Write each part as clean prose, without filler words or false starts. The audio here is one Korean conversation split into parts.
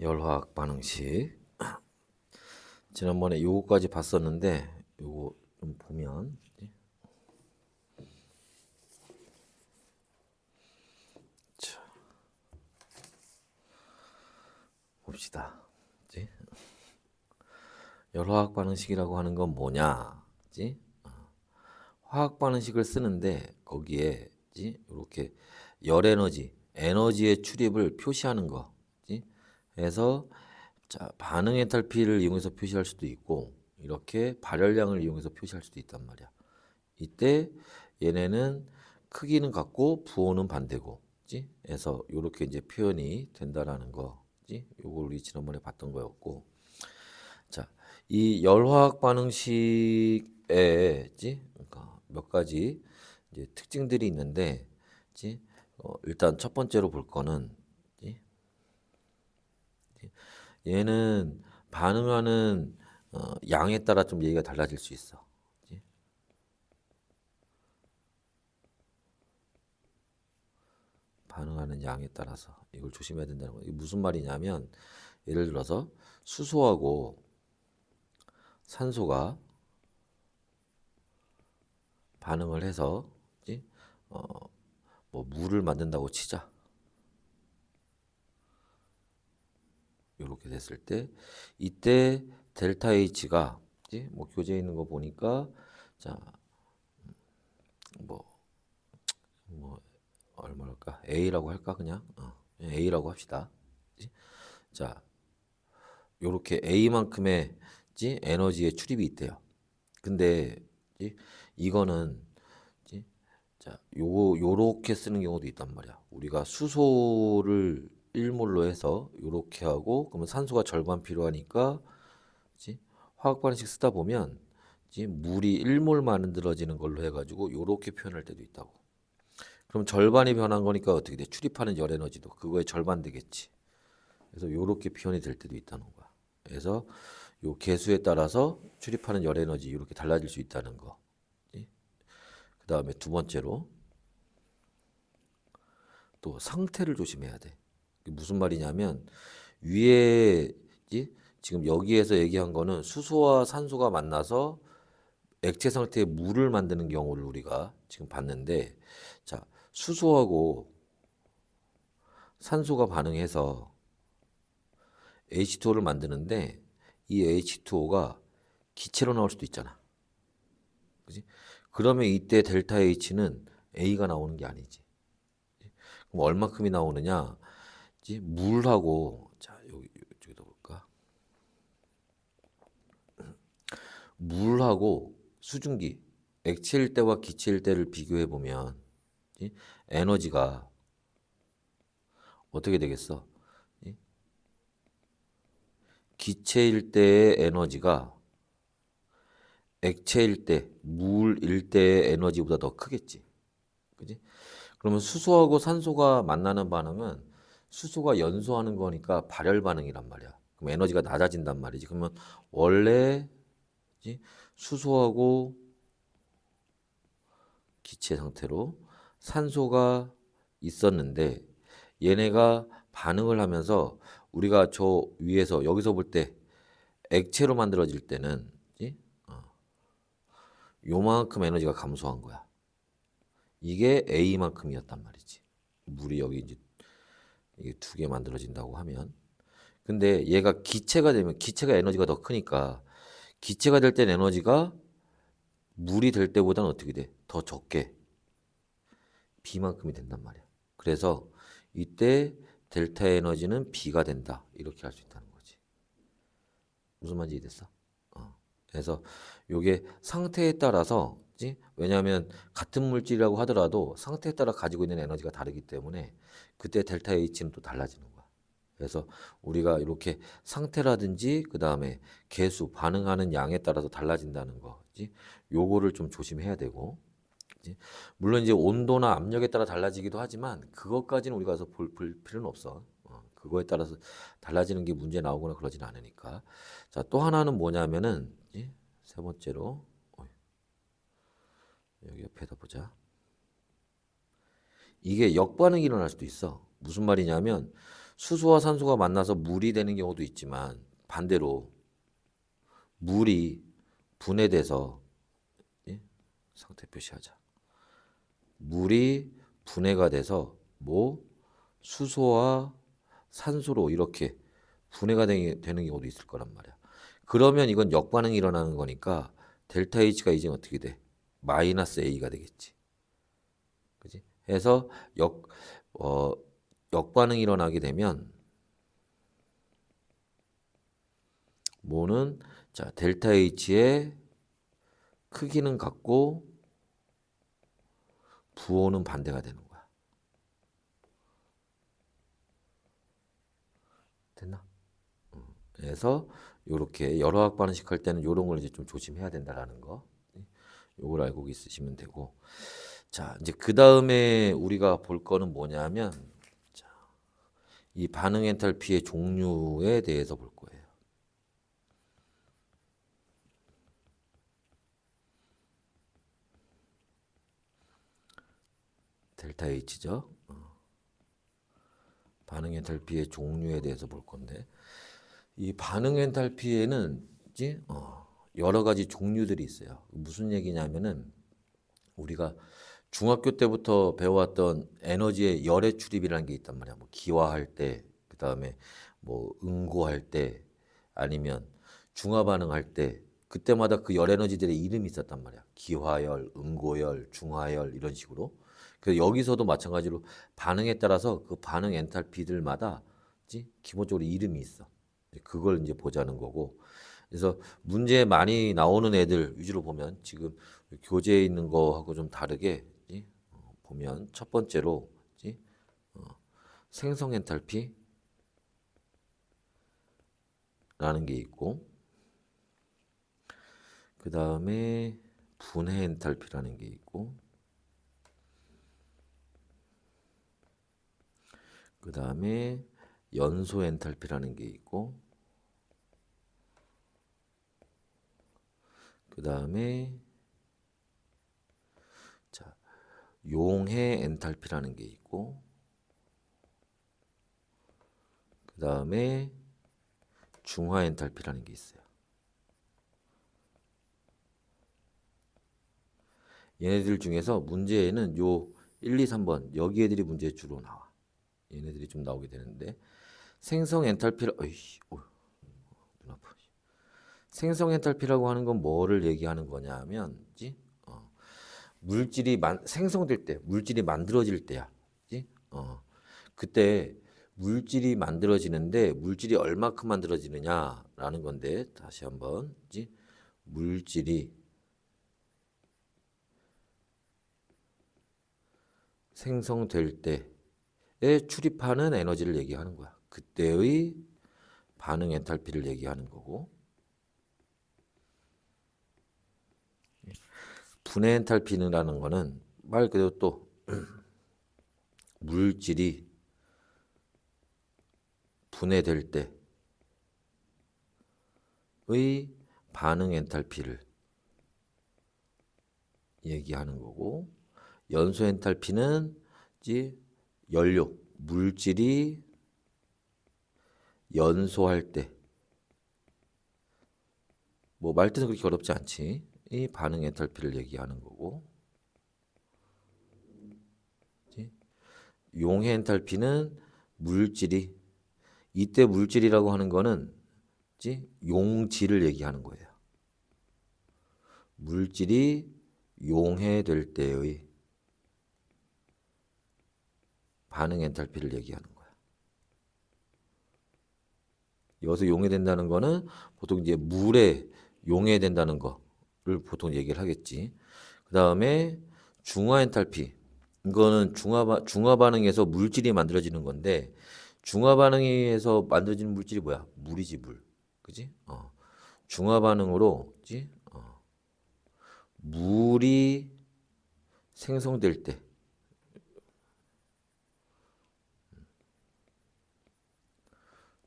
열화학 반응식. 지난번에 요거까지 봤었는데 요거 좀 보면 자, 봅시다. 이제 열화학 반응식이라고 하는 건 뭐냐? 이제 화학 반응식을 쓰는데 거기에 이렇게 열 에너지, 에너지의 출입을 표시하는 거. 그래서 자, 반응 엔탈피를 이용해서 표시할 수도 있고 이렇게 발열량을 이용해서 표시할 수도 있단 말이야. 이때 얘네는 크기는 같고 부호는 반대고, 지? 그래서 이렇게 이제 표현이 된다라는 거, 지? 요걸 우리 지난번에 봤던 거였고, 자, 이 열화학 반응식에, 지? 그러니까 몇 가지 이제 특징들이 있는데, 지? 일단 첫 번째로 볼 거는, 지? 얘는 반응하는 양에 따라 좀 얘기가 달라질 수 있어. 반응하는 양에 따라서 이걸 조심해야 된다는 거예요. 이게 무슨 말이냐면 예를 들어서 수소하고 산소가 반응을 해서 어, 뭐 물을 만든다고 치자. 이렇게 됐을 때 이때 델타 H가 뭐 교재에 있는 거 보니까 자, 뭐, 뭐 얼마일까? A라고 할까 그냥? A라고 합시다. 자, 요렇게 A만큼의 에너지의 출입이 있대요. 근데 이거는 자, 요렇게 쓰는 경우도 있단 말이야. 우리가 수소를 1몰로 해서 요렇게 하고 그러면 산소가 절반 필요하니까 화학 반응식 쓰다 보면 물이 1몰 만들어지는 걸로 해가지고 요렇게 표현할 때도 있다고. 그럼 절반이 변한 거니까 어떻게 돼? 출입하는 열 에너지도 그거의 절반 되겠지. 그래서 요렇게 표현이 될 때도 있다는 거야. 그래서 요 개수에 따라서 출입하는 열 에너지 이렇게 달라질 수 있다는 거. 그 다음에 두 번째로 또 상태를 조심해야 돼. 무슨 말이냐면 위에 지금 여기에서 얘기한 거는 수소와 산소가 만나서 액체 상태의 물을 만드는 경우를 우리가 지금 봤는데, 자, 수소하고 산소가 반응해서 H2O를 만드는데 이 H2O가 기체로 나올 수도 있잖아. 그지? 그러면 이때 델타 H는 A가 나오는 게 아니지. 그럼 얼마큼이 나오느냐? 물하고 자, 여기도 볼까? 물하고 수증기, 액체일 때와 기체일 때를 비교해 보면 에너지가 어떻게 되겠어? 기체일 때의 에너지가 액체일 때, 물일 때의 에너지보다 더 크겠지. 그지? 그러면 수소하고 산소가 만나는 반응은 수소가 연소하는 거니까 발열 반응이란 말이야. 그럼 에너지가 낮아진단 말이지. 그러면 원래 수소하고 기체 상태로 산소가 있었는데 얘네가 반응을 하면서 우리가 저 위에서 여기서 볼 때 액체로 만들어질 때는 요만큼 에너지가 감소한 거야. 이게 A만큼이었단 말이지. 물이 여기 이제 이게 두 개 만들어진다고 하면. 근데 얘가 기체가 되면 기체가 에너지가 더 크니까 기체가 될 땐 에너지가 물이 될 때보다는 어떻게 돼? 더 적게 B만큼이 된단 말이야. 그래서 이때 델타 에너지는 B가 된다. 이렇게 할 수 있다는 거지. 무슨 말인지 이해됐어? 그래서 요게 상태에 따라서 왜냐하면 같은 물질이라고 하더라도 상태에 따라 가지고 있는 에너지가 다르기 때문에 그때 델타 H는 또 달라지는 거야. 그래서 우리가 이렇게 상태라든지 그 다음에 개수 반응하는 양에 따라서 달라진다는 거지. 요거를 좀 조심해야 되고 물론 이제 온도나 압력에 따라 달라지기도 하지만 그것까지는 우리가 가서 볼 필요는 없어. 그거에 따라서 달라지는 게 문제 나오거나 그러진 않으니까. 자, 또 하나는 뭐냐면은 세 번째로 여기 옆에다 보자. 이게 역반응이 일어날 수도 있어. 무슨 말이냐면 수소와 산소가 만나서 물이 되는 경우도 있지만 반대로 물이 분해돼서 예? 상태 표시하자. 물이 분해가 돼서 뭐 수소와 산소로 이렇게 분해가 되는 경우도 있을 거란 말이야. 그러면 이건 역반응이 일어나는 거니까 델타 H가 이제 어떻게 돼? 마이너스 A가 되겠지. 그지? 해서 역반응이 일어나게 되면 뭐는 자 델타 H의 크기는 같고 부호는 반대가 되는 거야. 됐나? 그래서 이렇게 여러 학 반응식 할 때는 이런 걸 이제 좀 조심해야 된다라는 거. 요걸 알고 있으시면 되고. 자, 이제 그 다음에 우리가 볼 거는 뭐냐면 자, 이 반응 엔탈피의 종류에 대해서 볼 거예요. 델타 H죠. 반응 엔탈피의 종류에 대해서 볼 건데 이 반응 엔탈피에는 이제 여러 가지 종류들이 있어요. 무슨 얘기냐면은 우리가 중학교 때부터 배워왔던 에너지의 열의 출입이라는 게 있단 말이야. 뭐 기화할 때, 그 다음에 뭐 응고할 때, 아니면 중화 반응할 때, 그때마다 그 열 에너지들의 이름이 있었단 말이야. 기화열, 응고열, 중화열 이런 식으로. 그래서 여기서도 마찬가지로 반응에 따라서 그 반응 엔탈피들마다 기본적으로 이름이 있어. 그걸 이제 보자는 거고. 그래서 문제 많이 나오는 애들 위주로 보면 지금 교재에 있는 거하고 좀 다르게 보면 첫 번째로 생성 엔탈피라는 게 있고 그 다음에 분해 엔탈피라는 게 있고 그 다음에 연소 엔탈피라는 게 있고 그 다음에 자 용해 엔탈피라는 게 있고 그 다음에 중화 엔탈피라는 게 있어요. 얘네들 중에서 문제에는 요 1, 2, 3번 여기 애들이 문제에 주로 나와. 얘네들이 좀 나오게 되는데 생성 엔탈피라 어이씨 눈 아파. 생성 엔탈피라고 하는 건 뭐를 얘기하는 거냐 하면 물질이 생성될 때 물질이 만들어질 때야. 그때 물질이 만들어지는데 물질이 얼마큼 만들어지느냐라는 건데 다시 한번 물질이 생성될 때에 출입하는 에너지를 얘기하는 거야. 그때의 반응 엔탈피를 얘기하는 거고 분해 엔탈피라는 거는 말 그대로 또 물질이 분해될 때의 반응 엔탈피를 얘기하는 거고 연소 엔탈피는 연료, 물질이 연소할 때 뭐 말뜻은 그렇게 어렵지 않지. 이 반응 엔탈피를 얘기하는 거고 용해 엔탈피는 물질이 이때 물질이라고 하는 거는 용질을 얘기하는 거예요. 물질이 용해될 때의 반응 엔탈피를 얘기하는 거야. 여기서 용해된다는 거는 보통 이제 물에 용해된다는 거를 보통 얘기를 하겠지. 그 다음에 중화 엔탈피. 이거는 중화 반응에서 물질이 만들어지는 건데 중화 반응에서 만들어지는 물질이 뭐야? 물이지 물. 그지? 중화 반응으로 물이 생성될 때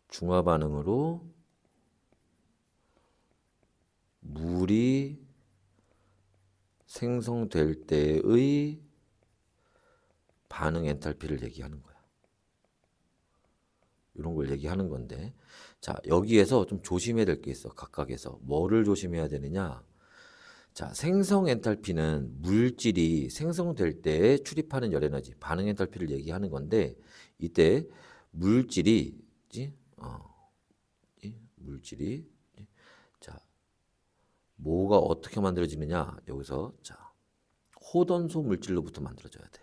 중화 반응으로 물이 생성될 때의 반응 엔탈피를 얘기하는 거야. 이런 걸 얘기하는 건데, 자, 여기에서 좀 조심해야 될 게 있어. 각각에서 뭐를 조심해야 되느냐. 자, 생성 엔탈피는 물질이 생성될 때 출입하는 열 에너지, 반응 엔탈피를 얘기하는 건데, 이때 물질이 물질이 자, 뭐가 어떻게 만들어지느냐. 여기서 자, 호돈소 물질로부터 만들어져야 돼.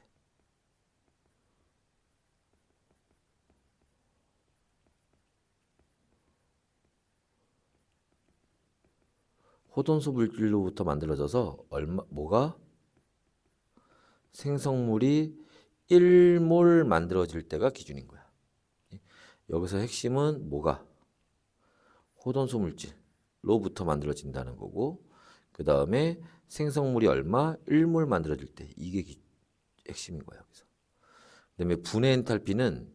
호돈소 물질로부터 만들어져서 뭐가 생성물이 1몰 만들어질 때가 기준인 거야. 여기서 핵심은 뭐가 호돈소 물질로부터 만들어진다는 거고, 그 다음에 생성물이 얼마 1몰 만들어질 때 이게 핵심인 거야. 여기서. 그다음에 분해 엔탈피는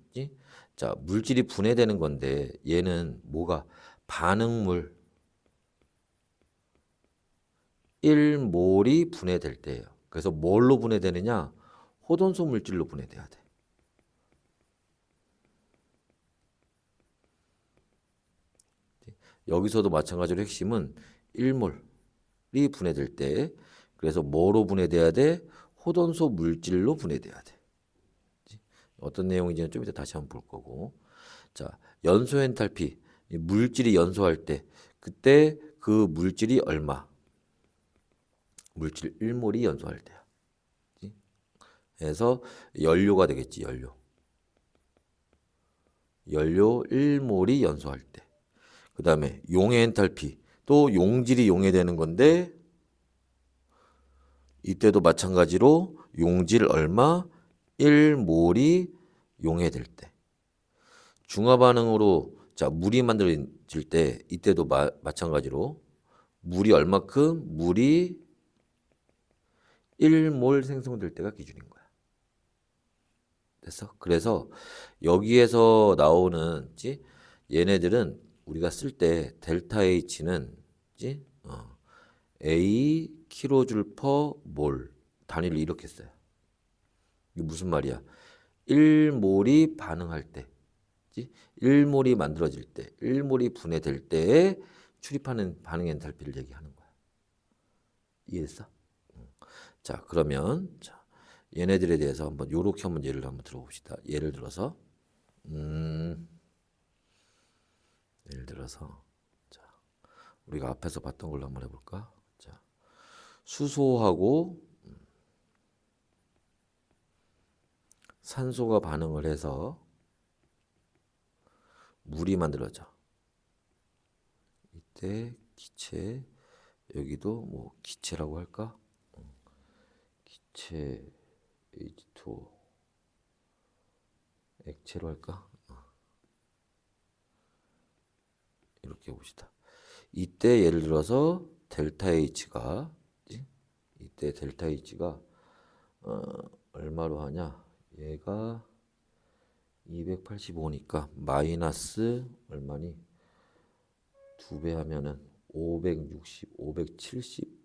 자, 물질이 분해되는 건데 얘는 뭐가 반응물 1몰이 분해될 때예요. 그래서 뭘로 분해되느냐? 호돈소 물질로 분해돼야 돼. 여기서도 마찬가지로 핵심은 1몰이 분해될 때, 그래서 뭐로 분해돼야 돼? 호돈소 물질로 분해돼야 돼. 어떤 내용인지는 좀 이따 다시 한번 볼 거고. 자, 연소 엔탈피, 물질이 연소할 때 그때 그 물질이 얼마? 물질 1몰이 연소할 때야. 그래서 연료가 되겠지. 연료 1몰이 연소할 때. 그 다음에 용해 엔탈피, 또 용질이 용해되는 건데 이때도 마찬가지로 용질 얼마? 1몰이 용해될 때. 중화 반응으로 자, 물이 만들어질 때 이때도 마찬가지로 물이 얼마큼? 물이 1몰 생성될 때가 기준인 거야. 됐어? 그래서 여기에서 나오는 얘네들은 우리가 쓸 때 델타 H는 A 킬로줄 퍼 몰 단위를 이렇게 써요. 이게 무슨 말이야? 1몰이 반응할 때, 1몰이 만들어질 때, 1몰이 분해될 때에 출입하는 반응 엔탈피를 얘기하는 거야. 이해했어? 자, 그러면 자, 얘네들에 대해서 한번 요렇게 한번 예를 한번 들어봅시다. 예를 들어서 자, 우리가 앞에서 봤던 걸로 한번 해볼까? 자, 수소하고 산소가 반응을 해서 물이 만들어져. 이때 기체, 여기도 뭐 기체라고 할까? 기체 H2O 액체로 할까? 이렇게 봅시다. 이때 예를 들어서 델타 H가 이때 델타 H가 얼마로 하냐? 얘가 285니까 마이너스 얼마니? 2배 하면은 560, 570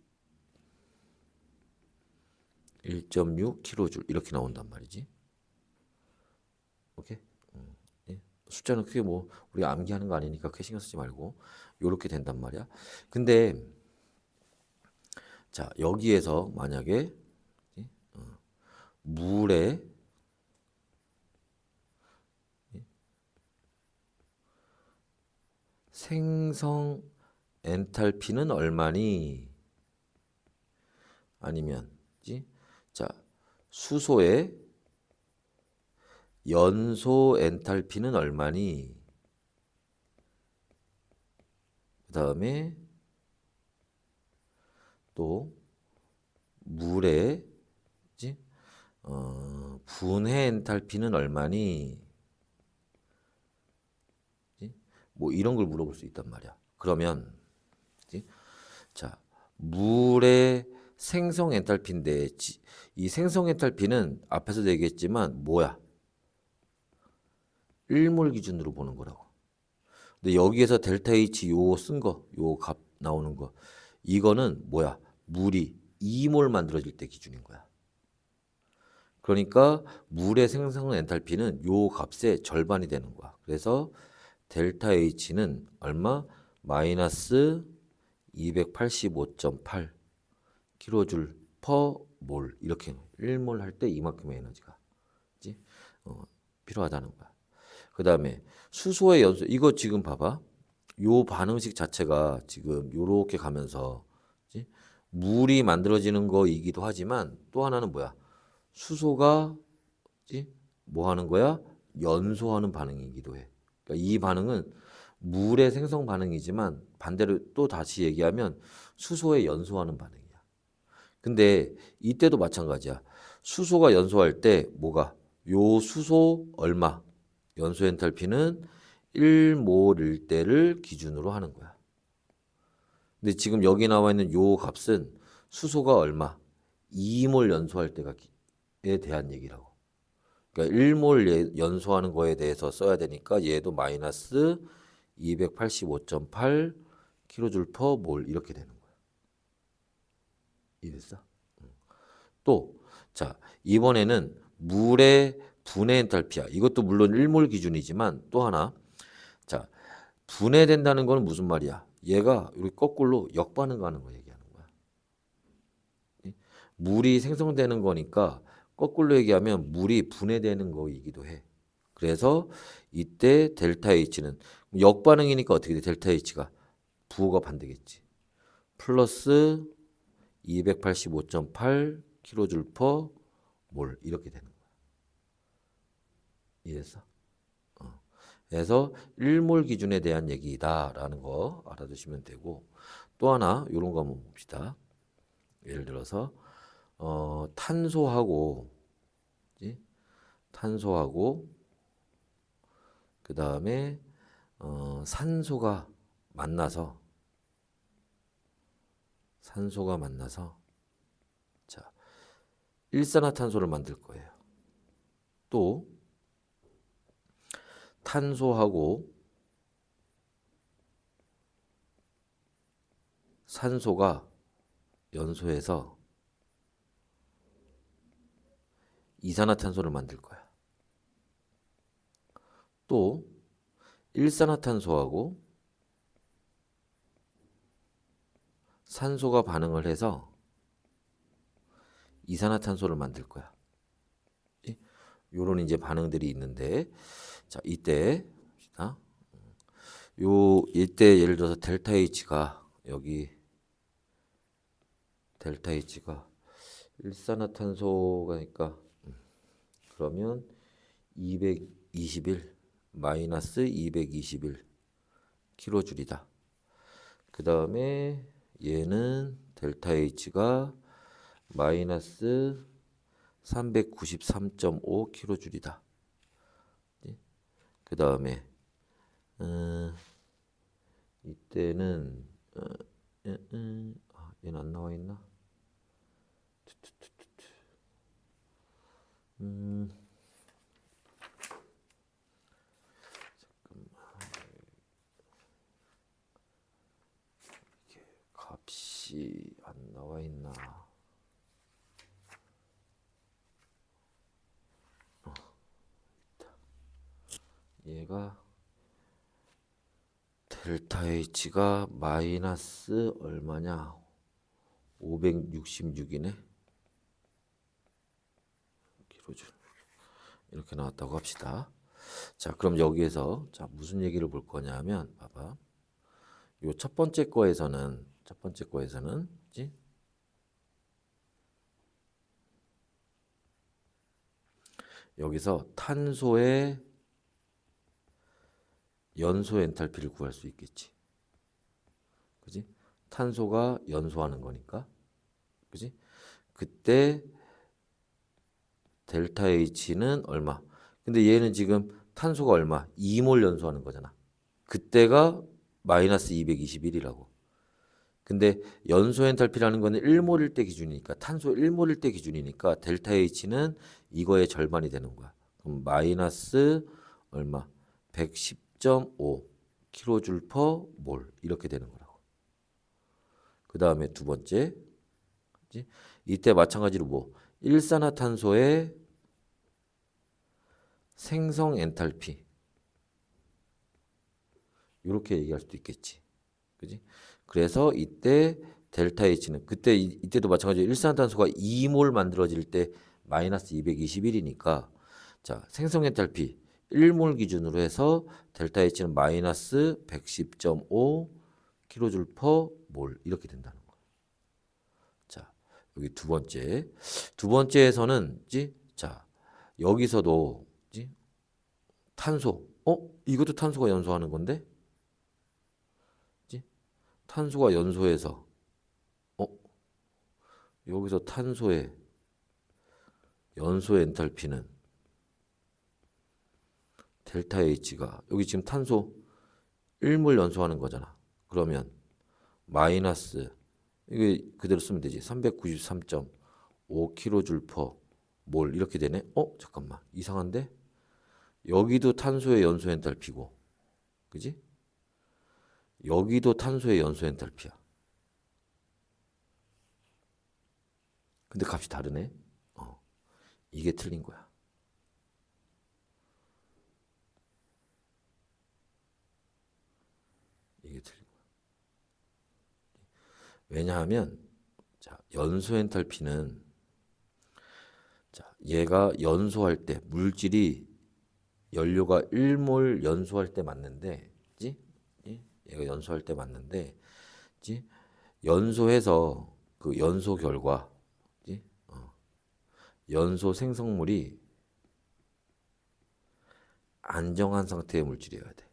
1.6 킬로줄 이렇게 나온단 말이지. 오케이? 예. 숫자는 크게 뭐 우리가 암기하는 거 아니니까 크게 신경 쓰지 말고 요렇게 된단 말이야. 근데 자, 여기에서 만약에 물에 생성 엔탈피는 얼마니? 아니면 자, 수소의 연소 엔탈피는 얼마니? 그 다음에 또 물의 분해 엔탈피는 얼마니? 뭐 이런 걸 물어볼 수 있단 말이야. 그러면 자, 물의 생성 엔탈피인데 이 생성 엔탈피는 앞에서도 얘기했지만 뭐야? 1몰 기준으로 보는 거라고. 근데 여기에서 델타 H 요 쓴 거, 요 값 나오는 거, 이거는 뭐야? 물이 2몰 만들어질 때 기준인 거야. 그러니까 물의 생성 엔탈피는 요 값의 절반이 되는 거야. 그래서 델타 H는 얼마? 마이너스 285.8 킬로줄 퍼 몰. 이렇게 1몰 할 때 이만큼의 에너지가 그치? 필요하다는 거야. 그 다음에 수소의 연소, 이거 지금 봐봐. 요 반응식 자체가 지금 요렇게 가면서 그치? 물이 만들어지는 거이기도 하지만 또 하나는 뭐야? 수소가 그치? 뭐 하는 거야? 연소하는 반응이기도 해. 그러니까 이 반응은 물의 생성 반응이지만 반대로 또 다시 얘기하면 수소의 연소하는 반응이야. 근데 이때도 마찬가지야. 수소가 연소할 때 뭐가? 요 수소 얼마? 연소 엔탈피는 1몰일 때를 기준으로 하는 거야. 근데 지금 여기 나와 있는 요 값은 수소가 얼마? 2몰 연소할 때에 대한 얘기라고. 그러니까 1몰 연소하는 거에 대해서 써야 되니까 얘도 마이너스 285.8 킬로줄 퍼 몰 이렇게 되는 거야. 이해됐어? 또, 자, 이번에는 물의 분해 엔탈피야. 이것도 물론 1몰 기준이지만 또 하나. 자, 분해된다는 건 무슨 말이야? 얘가 이렇게 거꾸로 역반응하는 거 얘기하는 거야. 물이 생성되는 거니까 거꾸로 얘기하면 물이 분해되는 거이기도 해. 그래서 이때 델타 H는 역반응이니까 어떻게 돼? 델타 H가 부호가 반대겠지. 플러스 285.8 킬로줄 퍼 몰 이렇게 되는 거야. 이해했어? 그래서 1몰 기준에 대한 얘기다라는 거 알아두시면 되고 또 하나 이런 거 한번 봅시다. 예를 들어서 탄소하고 그치? 탄소하고 그 다음에 산소가 만나서 자 일산화탄소를 만들 거예요. 또 탄소하고 산소가 연소해서 이산화탄소를 만들 거야. 또 일산화탄소하고 산소가 반응을 해서 이산화탄소를 만들 거야. 요런 이제 반응들이 있는데 자 이때 봅시다. 이때 예를 들어서 델타 H가 여기 델타 H가 일산화탄소가니까 그러면 221 마이너스 221 킬로줄이다. 그 다음에 얘는 델타 H가 마이너스 393.5 킬로줄이다. 그 다음에 이때는 얘는 안 나와 있나? 값이 안 나와 있나? 얘가 델타 H가 마이너스 얼마냐? 566이네. 킬로줄. 이렇게 나왔다고 합시다. 자, 그럼 여기에서 자 무슨 얘기를 볼 거냐면 봐봐. 요 첫 번째 거에서는 그치? 여기서 탄소의 연소 엔탈피를 구할 수 있겠지. 그지? 탄소가 연소하는 거니까. 그지? 그때 델타 H는 얼마? 근데 얘는 지금 탄소가 얼마? 2몰 연소하는 거잖아. 그때가 마이너스 221이라고. 근데 연소 엔탈피라는 거는 1몰일 때 기준이니까 탄소 1몰일 때 기준이니까 델타 H는 이거의 절반이 되는 거야. 그럼 마이너스 얼마? 110.5 킬로줄 퍼 몰 이렇게 되는 거라고. 그 다음에 두 번째 그치? 이때 마찬가지로 뭐 일산화탄소의 생성 엔탈피 이렇게 얘기할 수도 있겠지. 그지? 그래서 이때 델타 H는 그때 이때도 마찬가지로 일산화탄소가 2몰 만들어질 때 마이너스 221이니까 자 생성 엔탈피 1몰 기준으로 해서 델타 H는 마이너스 110.5 킬로줄 퍼 몰 이렇게 된다는 거야. 자 여기 두 번째에서는 자 여기서도 탄소 이것도 탄소가 연소하는 건데 탄소가 연소해서 여기서 탄소의 연소 엔탈피는 델타 H가 여기 지금 탄소 1몰 연소하는 거잖아. 그러면 마이너스 이게 그대로 쓰면 되지. 393.5 킬로줄 퍼 몰 이렇게 되네. 잠깐만 이상한데 여기도 탄소의 연소 엔탈피고 그지? 여기도 탄소의 연소 엔탈피야. 근데 값이 다르네. 이게 틀린 거야. 이게 틀린 거야. 왜냐하면 자, 연소 엔탈피는 자, 얘가 연소할 때 물질이 연료가 1몰 연소할 때 맞는데 얘가 연소할 때 맞는데 연소해서 그 연소 결과 연소 생성물이 안정한 상태의 물질이어야 돼.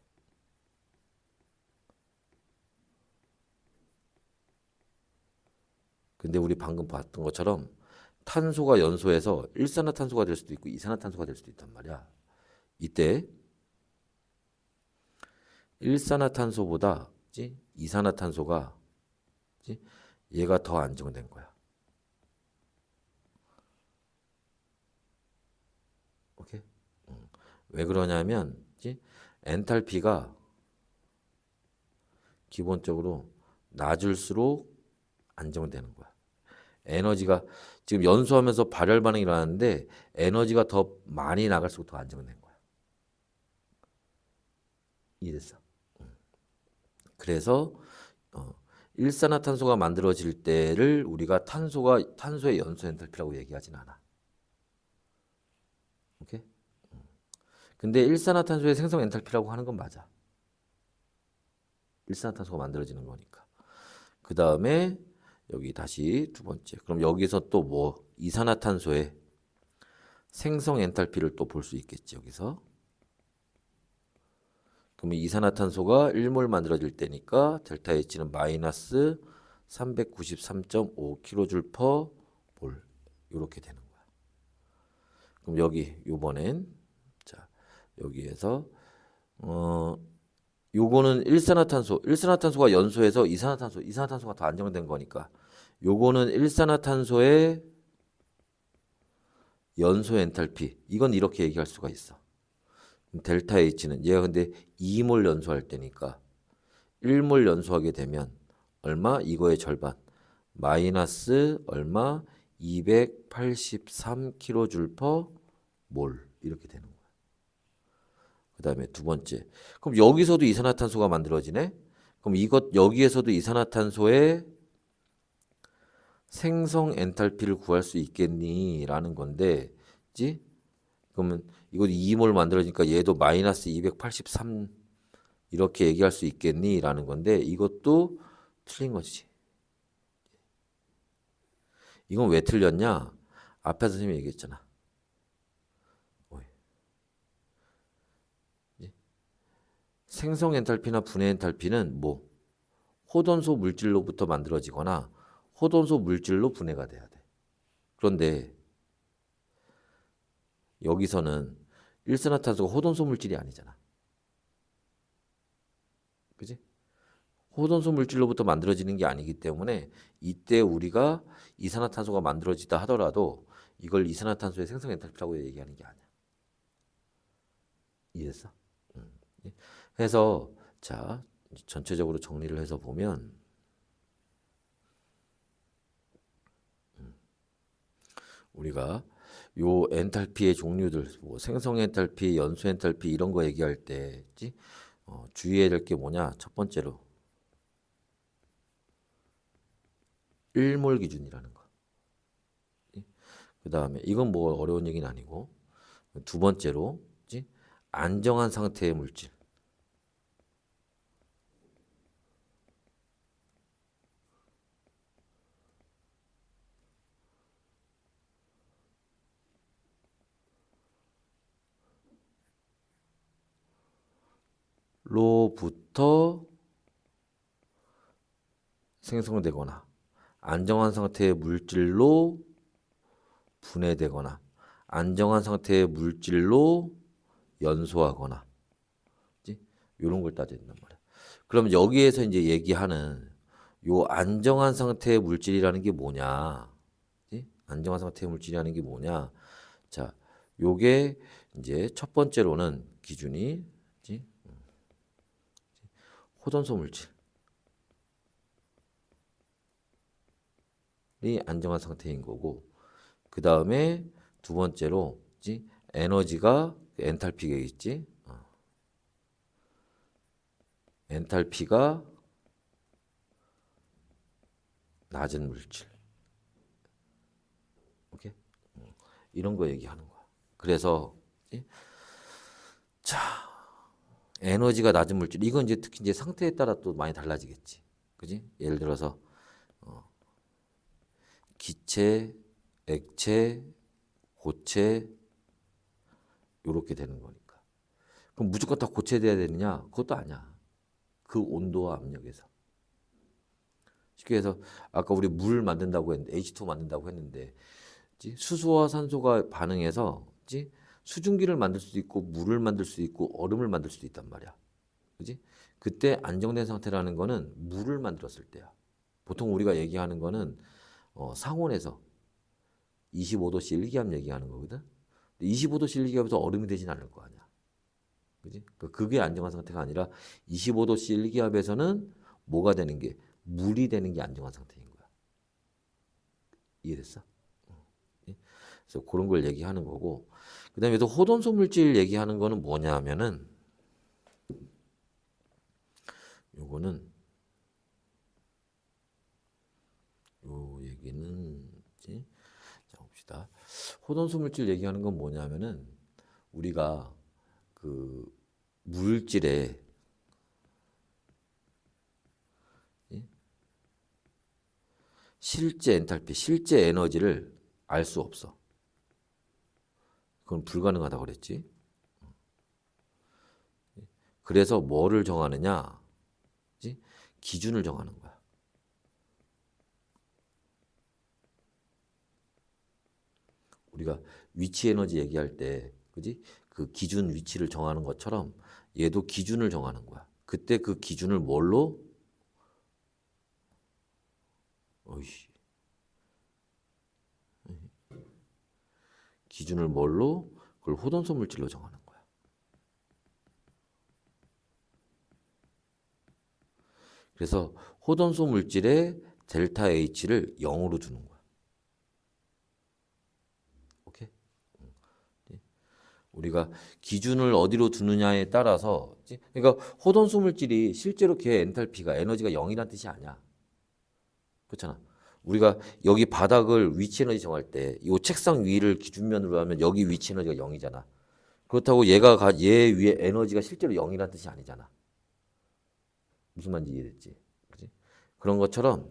근데 우리 방금 봤던 것처럼 탄소가 연소해서 일산화탄소가 될 수도 있고 이산화탄소가 될 수도 있단 말이야. 이때 일산화탄소보다 이산화탄소가 얘가 더 안정된 거야. 오케이? 왜 그러냐면 엔탈피가 기본적으로 낮을수록 안정되는 거야. 에너지가 지금 연소하면서 발열 반응이 일어나는데 에너지가 더 많이 나갈수록 더 안정된 거야. 이해됐어? 그래서 일산화탄소가 만들어질 때를 우리가 탄소의 연소 엔탈피라고 얘기하진 않아. 오케이? 근데 일산화탄소의 생성 엔탈피라고 하는 건 맞아. 일산화탄소가 만들어지는 거니까. 그 다음에 여기 다시 두 번째. 그럼 여기서 또 뭐 이산화탄소의 생성 엔탈피를 또 볼 수 있겠지. 여기서. 그러면 이산화탄소가 1몰 만들어질 때니까 델타 H는 마이너스 393.5 킬로줄 퍼 몰 이렇게 되는 거야. 그럼 여기 요번엔 자 여기에서 요거는 일산화탄소가 연소해서 이산화탄소가 더 안정된 거니까 요거는 일산화탄소의 연소 엔탈피 이건 이렇게 얘기할 수가 있어. 델타 H는 얘가 근데 2몰 연소할 때니까 1몰 연소하게 되면 얼마? 이거의 절반 마이너스 얼마? 283 킬로줄 퍼 몰 이렇게 되는 거야. 그 다음에 두 번째 그럼 여기서도 이산화탄소가 만들어지네? 그럼 여기에서도 이산화탄소의 생성 엔탈피를 구할 수 있겠니? 라는 건데 그러면 이거 2몰 만들어지니까 얘도 마이너스 283 이렇게 얘기할 수 있겠니? 라는 건데 이것도 틀린 거지. 이건 왜 틀렸냐? 앞에서 선생님이 얘기했잖아. 생성 엔탈피나 분해 엔탈피는 뭐 호돈소 물질로부터 만들어지거나 호돈소 물질로 분해가 돼야 돼. 그런데 여기서는 일산화탄소가 호돈소 물질이 아니잖아. 그지? 호돈소 물질로부터 만들어지는 게 아니기 때문에 이때 우리가 이산화탄소가 만들어지다 하더라도 이걸 이산화탄소의 생성 엔탈피라고 얘기하는 게 아니야. 이해했어? 해서 자 전체적으로 정리를 해서 보면 우리가 요 엔탈피의 종류들, 뭐 생성 엔탈피, 연소 엔탈피 이런 거 얘기할 때 주의해야 될 게 뭐냐? 첫 번째로 1몰 기준이라는 거. 그 다음에 이건 뭐 어려운 얘기는 아니고 두 번째로 안정한 상태의 물질. 로부터 생성되거나 안정한 상태의 물질로 분해되거나 안정한 상태의 물질로 연소하거나 이런 걸 따져야 된단 말이야. 그럼 여기에서 이제 얘기하는 요 안정한 상태의 물질이라는 게 뭐냐? 안정한 상태의 물질이라는 게 뭐냐? 자, 요게 이제 첫 번째로는 기준이 호전소 물질이 안정한 상태인 거고, 그 다음에 두 번째로 에너지가 엔탈피가 있지. 엔탈피가 낮은 물질. 오케이? 이런 거 얘기하는 거야. 그래서 자, 에너지가 낮은 물질. 이건 이제 특히 이제 상태에 따라 또 많이 달라지겠지. 그지? 예를 들어서 기체, 액체, 고체 요렇게 되는 거니까. 그럼 무조건 다 고체돼야 되느냐? 그것도 아니야. 그 온도와 압력에서. 쉽게 해서 아까 우리 물 만든다고 했는데 H2 만든다고 했는데 수소와 산소가 반응해서 수증기를 만들 수도 있고 물을 만들 수도 있고 얼음을 만들 수도 있단 말이야. 그지? 그때 안정된 상태라는 거는 물을 만들었을 때야. 보통 우리가 얘기하는 거는 상온에서 25도씨 일기압 얘기하는 거거든. 25도씨 일기압에서 얼음이 되진 않을 거 아니야. 그지? 그게 안정한 상태가 아니라 25도씨 일기압에서는 뭐가 되는 게 물이 되는 게 안정한 상태인 거야. 이해됐어? 그래서 그런 걸 얘기하는 거고, 그 다음에 또 호돈소 물질 얘기하는 거는 뭐냐 하면은 요거는 요 얘기는 자 봅시다. 호돈소 물질 얘기하는 건 뭐냐 하면은 우리가 그 물질의 실제 엔탈피, 실제 에너지를 알 수 없어. 그건 불가능하다고 그랬지. 그래서 뭐를 정하느냐? 기준을 정하는 거야. 우리가 위치 에너지 얘기할 때, 그지? 그 기준 위치를 정하는 것처럼 얘도 기준을 정하는 거야. 그때 그 기준을 뭘로? 어이씨. 기준을 뭘로? 그걸 호돈소 물질로 정하는 거야. 그래서 호돈소 물질의 델타 H를 0으로 두는 거야. 오케이? 우리가 기준을 어디로 두느냐에 따라서 그러니까 호돈소 물질이 실제로 걔 엔탈피가 에너지가 0이란 뜻이 아니야. 그렇잖아. 우리가 여기 바닥을 위치 에너지 정할 때 이 책상 위를 기준면으로 하면 여기 위치 에너지가 0이잖아. 그렇다고 얘 위에 에너지가 실제로 0이란 뜻이 아니잖아. 무슨 말인지 이해됐지? 그치? 그런 것처럼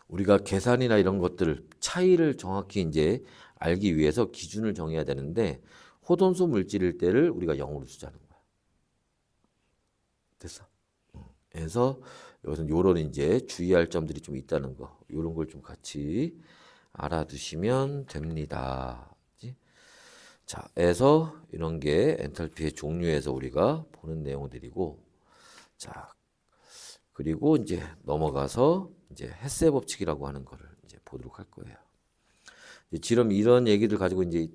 우리가 계산이나 이런 것들 차이를 정확히 이제 알기 위해서 기준을 정해야 되는데 호돈소 물질일 때를 우리가 0으로 두자는 거야. 됐어? 그래서 여기서 요런 이제 주의할 점들이 좀 있다는 거, 요런 걸 좀 같이 알아두시면 됩니다. 그치? 자, 그래서 이런 게 엔탈피의 종류에서 우리가 보는 내용들이고, 자, 그리고 이제 넘어가서 이제 햇세 법칙이라고 하는 거를 이제 보도록 할 거예요. 지금 이런 얘기들 가지고 이제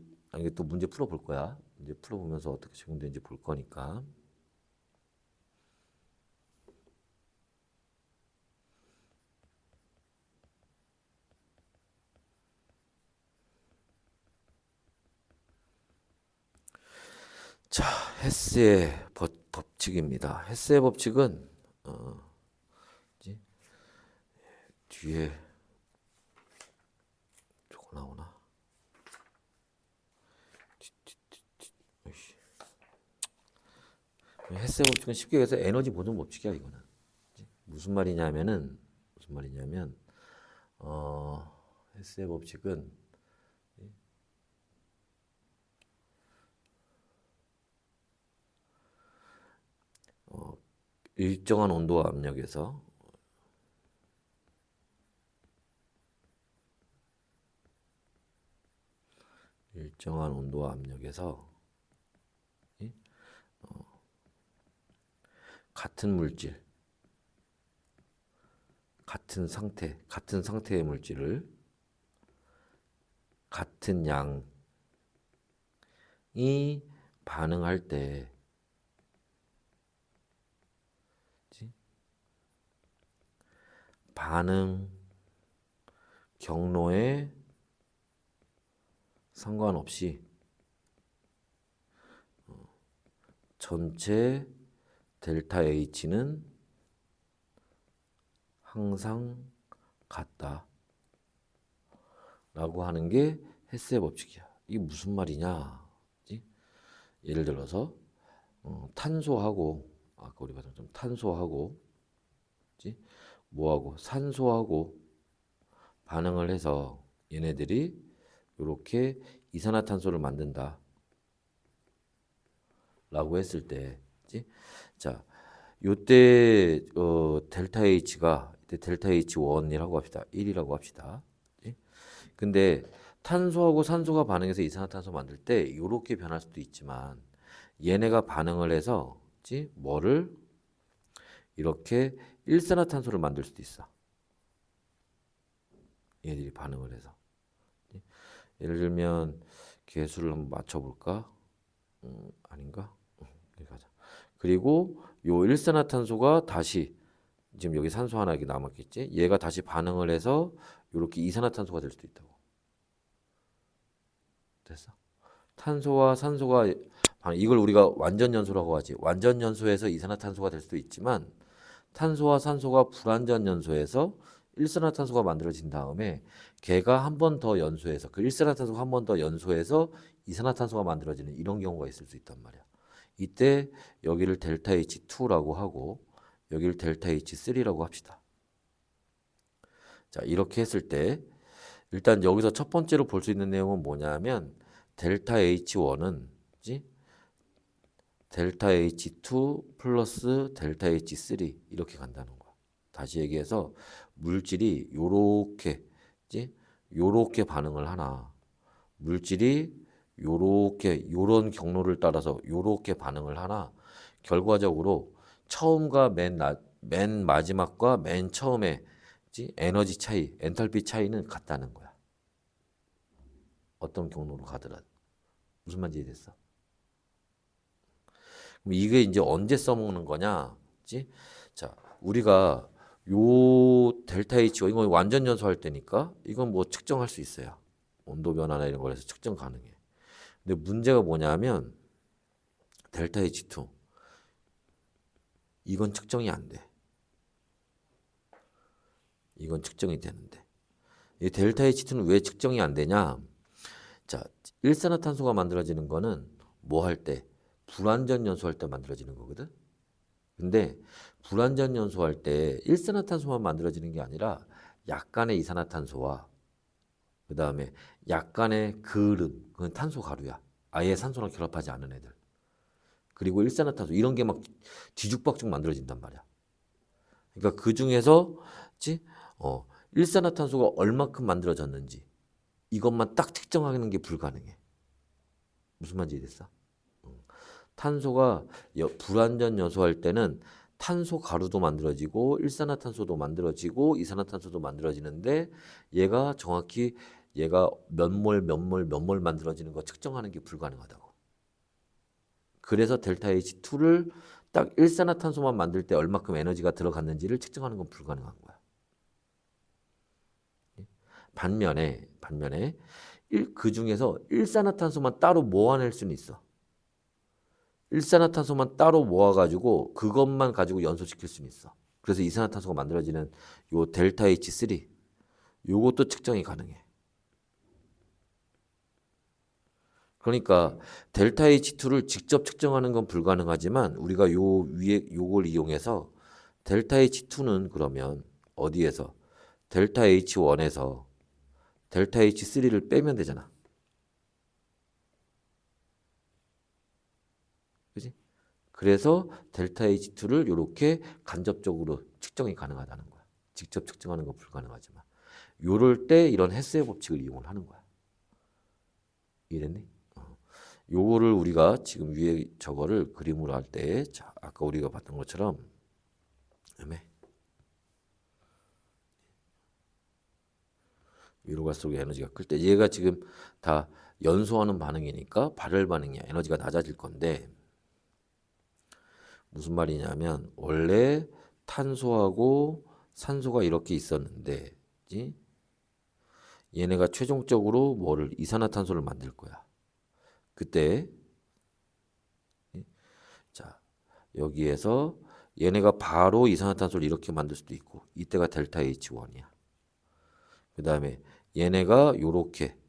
또 문제 풀어볼 거야. 이제 풀어보면서 어떻게 적용되는지 볼 거니까. 자, 헤스의 법칙입니다. 헤스의 법칙은 뭐지? 뒤에 저거 나오나? 어이씨. 헤스의 법칙은 쉽게 해서 에너지 보존 법칙이야 이거는. 무슨 말이냐면은 헤스의 법칙은 일정한 온도와 압력에서 같은 물질, 같은 상태의 물질을 같은 양이 반응할 때 반응 경로에 상관없이 전체 델타 H는 항상 같다 라고 하는 게 헤스의 법칙이야. 이게 무슨 말이냐? 예를 들어서 탄소하고 아까 우리 봤던 좀 탄소하고 뭐하고 산소하고 반응을 해서 얘네들이 이렇게 이산화탄소를 만든다 라고 했을 때 자, 요때 델타 H가 델타 H1이라고 합시다. 1이라고 합시다. 근데 탄소하고 산소가 반응해서 이산화탄소 만들 때 이렇게 변할 수도 있지만 얘네가 반응을 해서 뭐를 이렇게 일산화탄소를 만들 수도 있어. 얘들이 반응을 해서. 예를 들면 개수를 한번 맞춰볼까? 아닌가? 여기 가자. 그리고 요 일산화탄소가 다시 지금 여기 산소 하나 이렇게 남았겠지? 얘가 다시 반응을 해서 이렇게 이산화탄소가 될 수도 있다고. 됐어? 탄소와 산소가 이걸 우리가 완전 연소라고 하지. 완전 연소에서 이산화탄소가 될 수도 있지만 탄소와 산소가 불완전 연소에서 일산화탄소가 만들어진 다음에 걔가 한 번 더 연소해서 그 일산화탄소가 한 번 더 연소해서 이산화탄소가 만들어지는 이런 경우가 있을 수 있단 말이야. 이때 여기를 델타 H2라고 하고 여기를 델타 H3라고 합시다. 자, 이렇게 했을 때 일단 여기서 첫 번째로 볼 수 있는 내용은 뭐냐면 델타 H1은 델타 H2 플러스 델타 H3 이렇게 간다는 거야. 다시 얘기해서 물질이 요렇게 반응을 하나 물질이 요런 경로를 따라서 요렇게 반응을 하나 결과적으로 처음과 맨 마지막과 맨 처음에 에너지 차이, 엔탈피 차이는 같다는 거야. 어떤 경로로 가더라도. 무슨 말인지 이해됐어? 그럼 이게 이제 언제 써먹는 거냐? 자, 우리가 요 델타 H가 이건 완전 연소할 때니까 이건 뭐 측정할 수 있어요. 온도 변화나 이런 거에서 측정 가능해. 근데 문제가 뭐냐면 델타 H2 이건 측정이 안 돼. 이건 측정이 되는데 이 델타 H2는 왜 측정이 안 되냐? 자, 일산화탄소가 만들어지는 거는 뭐 할 때? 불완전 연소할 때 만들어지는 거거든. 근데 불완전 연소할 때 일산화탄소만 만들어지는 게 아니라 약간의 이산화탄소와 그 다음에 약간의 그름, 그건 탄소 가루야. 아예 산소랑 결합하지 않은 애들. 그리고 일산화탄소 이런 게 막 뒤죽박죽 만들어진단 말이야. 그러니까 그 중에서 일산화탄소가 얼마큼 만들어졌는지 이것만 딱 측정하는 게 불가능해. 무슨 말인지 이해됐어? 탄소가 불완전 연소할 때는 탄소 가루도 만들어지고 일산화탄소도 만들어지고 이산화탄소도 만들어지는데 얘가 정확히 얘가 몇 몰 만들어지는 거 측정하는 게 불가능하다고. 그래서 델타 H2를 딱 일산화탄소만 만들 때 얼마큼 에너지가 들어갔는지를 측정하는 건 불가능한 거야. 반면에 그 중에서 일산화탄소만 따로 모아낼 수는 있어. 일산화탄소만 따로 모아가지고 그것만 가지고 연소시킬 수는 있어. 그래서 이산화탄소가 만들어지는 요 델타 H3 요것도 측정이 가능해. 그러니까 델타 H2를 직접 측정하는 건 불가능하지만 우리가 요 위에 요걸 이용해서 델타 H2는 그러면 어디에서 델타 H1에서 델타 H3를 빼면 되잖아. 그지? 그래서 델타 H2를 이렇게 간접적으로 측정이 가능하다는 거야. 직접 측정하는 건 불가능하지만 요럴 때 이런 헤스의 법칙을 이용을 하는 거야. 이해됐니? 요거를 우리가 지금 위에 저거를 그림으로 할 때, 자, 아까 우리가 봤던 것처럼, 위로 갈수록 에너지가 클 때, 얘가 지금 다 연소하는 반응이니까 발열 반응이야. 에너지가 낮아질 건데, 무슨 말이냐면, 원래 탄소하고 산소가 이렇게 있었는데, 그치? 얘네가 최종적으로 뭐를, 이산화탄소를 만들 거야. 그때, 자, 여기에서 얘네가 바로 이산화탄소를 이렇게 만들 수도 있고 이때가 델타 H1이야. 그 다음에 얘네가 요렇게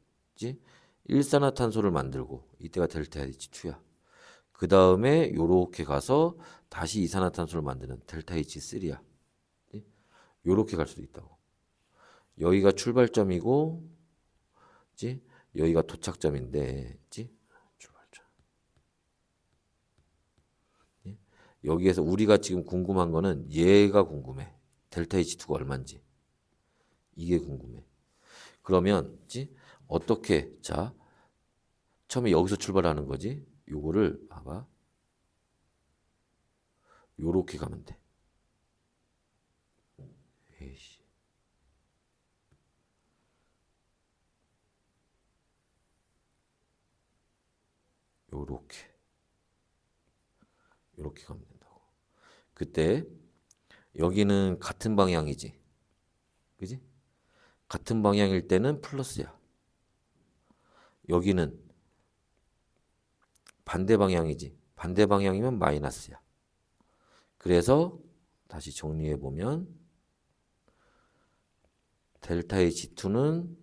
일산화탄소를 만들고 이때가 델타 H2야. 그 다음에 요렇게 가서 다시 이산화탄소를 만드는 델타 H3야. 요렇게 갈 수도 있다고. 여기가 출발점이고 여기가 도착점인데 출발점. 여기에서 우리가 지금 궁금한 거는 얘가 궁금해. 델타 H2가 얼마인지. 이게 궁금해. 그러면 어떻게 자 처음에 여기서 출발하는 거지. 요거를 봐봐. 요렇게 가면 돼. 에이씨. 요렇게 가면 된다고. 그때 여기는 같은 방향이지. 그지? 같은 방향일 때는 플러스야. 여기는 반대 방향이지. 반대 방향이면 마이너스야. 그래서 다시 정리해 보면 델타 H2는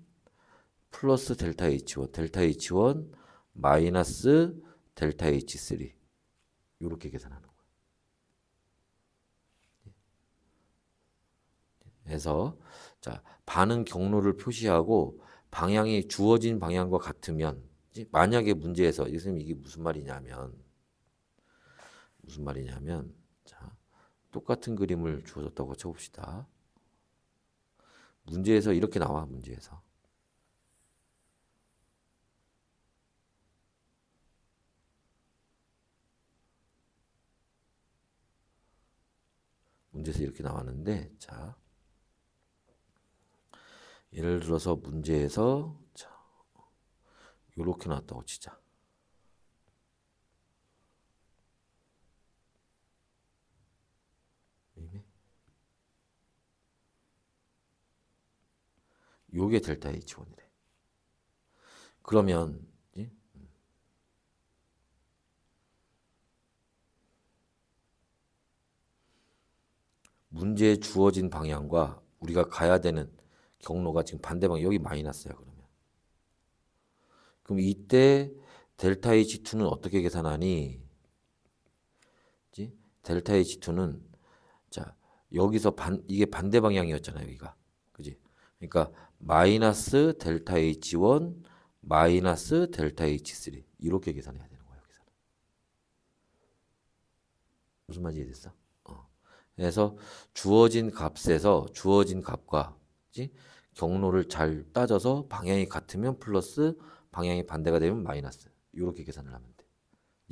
플러스 델타 H1, 델타 H1 마이너스 델타 H3 이렇게 계산하는 거야. 해서 자 반응 경로를 표시하고 방향이 주어진 방향과 같으면 만약에 문제에서 선생님 이게 무슨 말이냐면 자 똑같은 그림을 주어졌다고 쳐봅시다. 문제에서 이렇게 나와. 문제에서 이렇게 나왔는데 자 예를 들어서 문제에서 자 요렇게 나왔다고 치자. 요게 델타 H1이래. 그러면 문제에 주어진 방향과 우리가 가야 되는 경로가 지금 반대 방향. 여기 마이너스야. 그럼 이때 델타 H2는 어떻게 계산하니? 델타 H2는 자 여기서 이게 반대 방향이었잖아요. 여기가 그지? 그러니까 마이너스 델타 H1 마이너스 델타 H3 이렇게 계산해야 되는 거야. 여기서는 무슨 말인지 이해됐어? 그래서 주어진 값에서 주어진 값과 경로를 잘 따져서 방향이 같으면 플러스 방향이 반대가 되면 마이너스 이렇게 계산을 하면 돼.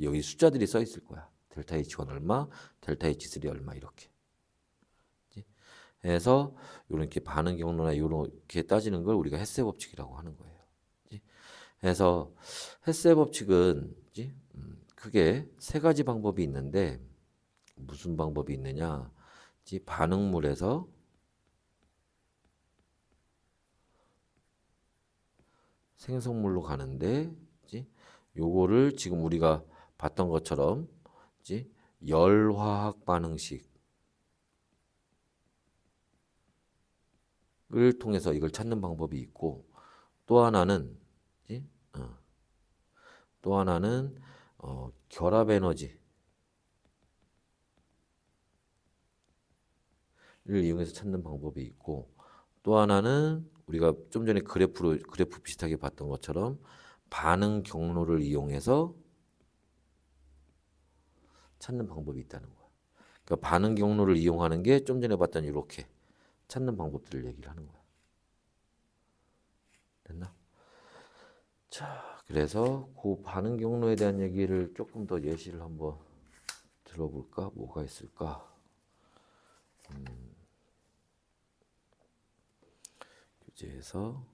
여기 숫자들이 써 있을 거야. 델타 H1 얼마, 델타 H3 얼마 이렇게. 해서 이렇게 반응 경로나 이렇게 따지는 걸 우리가 헤세 법칙이라고 하는 거예요. 해서 헤세 법칙은 크게 세 가지 방법이 있는데 무슨 방법이 있느냐? 반응물에서 생성물로 가는데 요거를 지금 우리가 봤던 것처럼 열화학 반응식을 통해서 이걸 찾는 방법이 있고, 또 하나는 그지? 또 하나는 결합 에너지를 이용해서 찾는 방법이 있고, 또 하나는 우리가 좀 전에 그래프 비슷하게 봤던 것처럼 반응 경로를 이용해서 찾는 방법이 있다는 거야. 그러니까 반응 경로를 이용하는 게 좀 전에 봤던 이렇게 찾는 방법들을 얘기를 하는 거야. 됐나? 자, 그래서 그 반응 경로에 대한 얘기를 조금 더 예시를 한번 들어볼까? 뭐가 있을까? 교재에서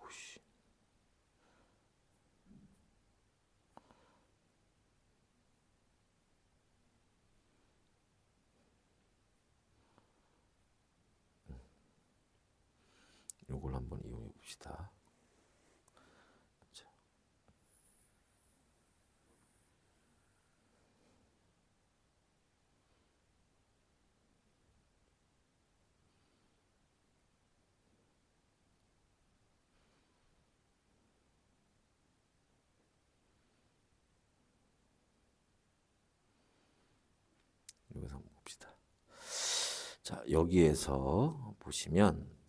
오씨. 요걸 한번 이용해 봅시다. 자, 여기서 한번 봅시다. 자, 여기에서 보시면